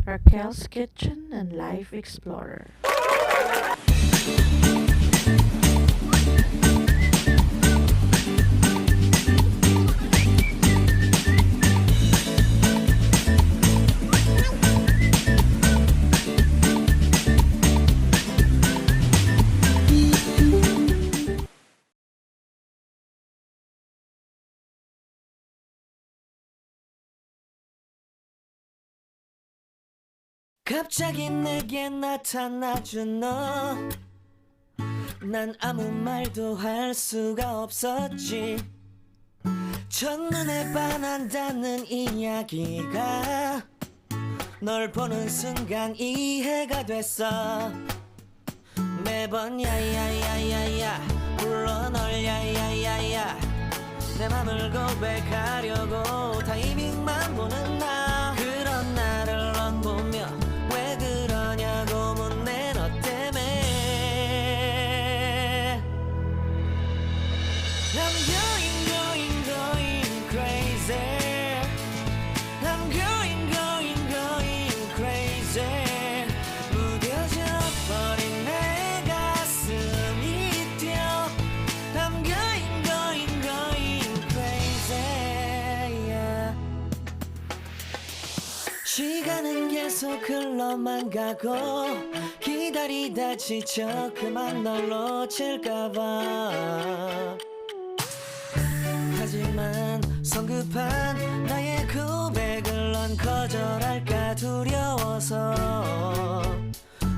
Raquel's Kitchen and Life Explorer. 갑자기 내게 나타나준 너, 난 아무 말도 할 수가 없었지. 첫눈에 반한다는 이야기가 널 보는 순간 이해가 됐어. 매번 야야야야야 불러 널 야야야야, 내 맘을 고백하려고 타이밍만 보는 나. 그런 나를 넌 보며 왜 그러냐고 묻네. 너 때문에 I'm going crazy. I'm going crazy. 무뎌져 버린 내 가슴이 뛰어. I'm going crazy, yeah. 시간은 계속 흘러만 가고 기다리다 지쳐 그만 널 놓칠까봐. 하지만 성급한 나의 고백을 넌 거절할까 두려워서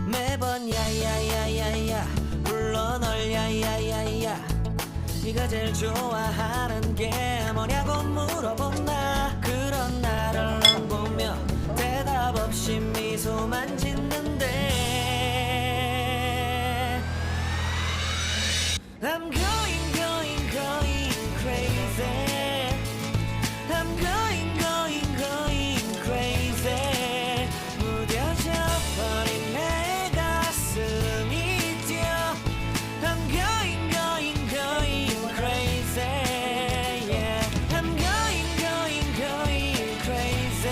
매번 야야야야야 불러 널 야야야야, 네가 제일 좋아하는 게 뭐냐고 물어본 나. 그런 나를 넌 보며 대답 없이 미소만 짓는데 I'm going crazy. I'm going crazy. 무뎌져 버린 내 가슴이 뛰어. I'm going crazy, yeah. I'm going crazy.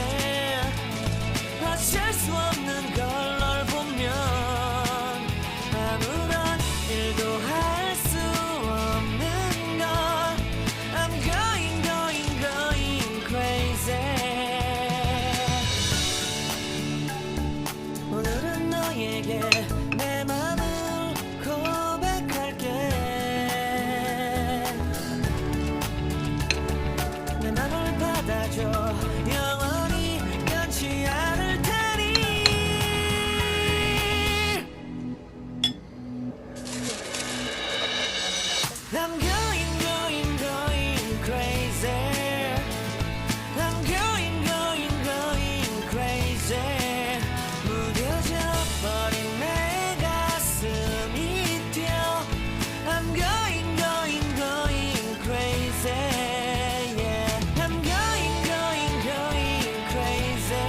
어쩔 수 없는 걸 널 보면 아무런 일도 할 수 없는 걸. I'm going crazy. 오늘은 너에게 내 맘을 고백할게. 내 맘을 받아줘. 영원히 변치 않을 테니. I'm going crazy. I'm going crazy. 무뎌져 버린 내 가슴이 뛰어. I'm going crazy, yeah. I'm going crazy.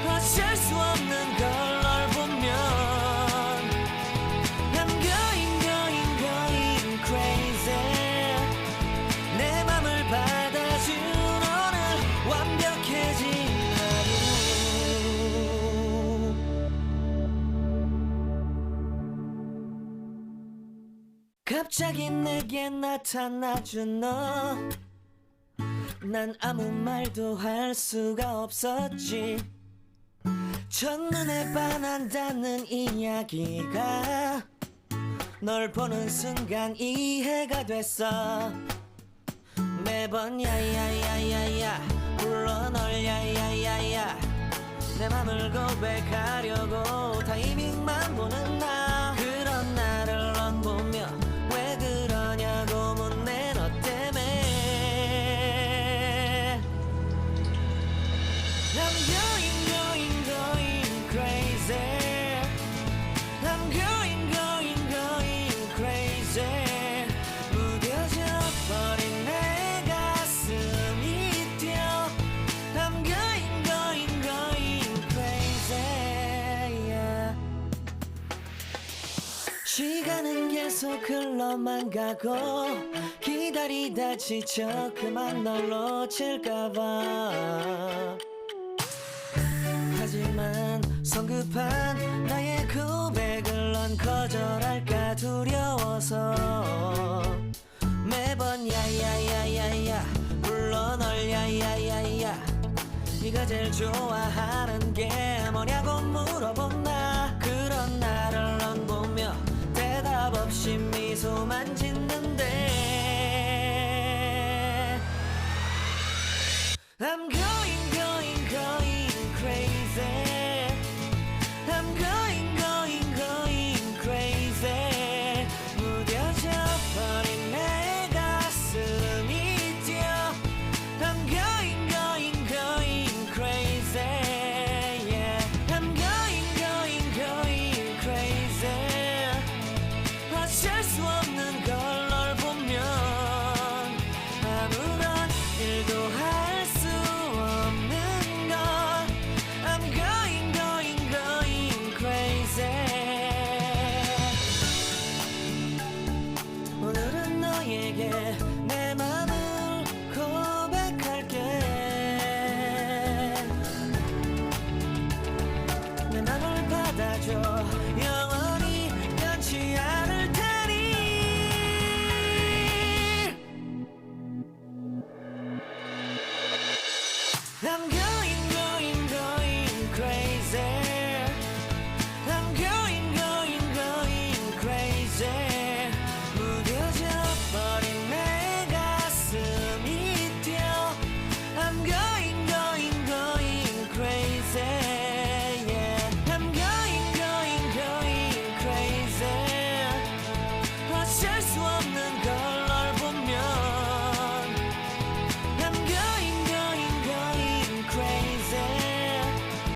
어쩔 수 없는 걸 널 보면 I'm going crazy. 내 맘을 받아준 오늘 완벽해진 하루. 갑자기 내게 나타나준 너, 난 아무 말도 할 수가 없었지. 첫눈에 반한다는 이야기가 널 보는 순간 이해가 됐어. 매번 야야야야야 불러 널 야야야야, 내 맘을 고백하려고 타이밍만 보는 나. 그런 나를 넌 보며 왜 그러냐고 묻네. 너 때문에 I'm going crazy. I'm going crazy. 무뎌져 버린 내 가슴이 뛰어. I'm going crazy, yeah. 시간은 계속 흘러만 가고 기다리다 지쳐 그만 널 놓칠까봐. 네가 제일 좋아하는 게 뭐냐고 물어본 나. 그런 나를 넌 보며 대답 없이 미소만 짓는데 I'm going going going crazy. I'm going going going crazy. 무뎌져 버린 내 가슴이 뛰어 I'm going going going crazy. Yeah. I'm going going going crazy. 어쩔 수 없는 걸 널 보면 아무런 일도 할 수 없는 걸 I'm going going going crazy. 오늘은 너에게 내 맘을 고백할게. 내 맘을 받아줘. 영원히 변치 않을 테니. I'm going going going crazy.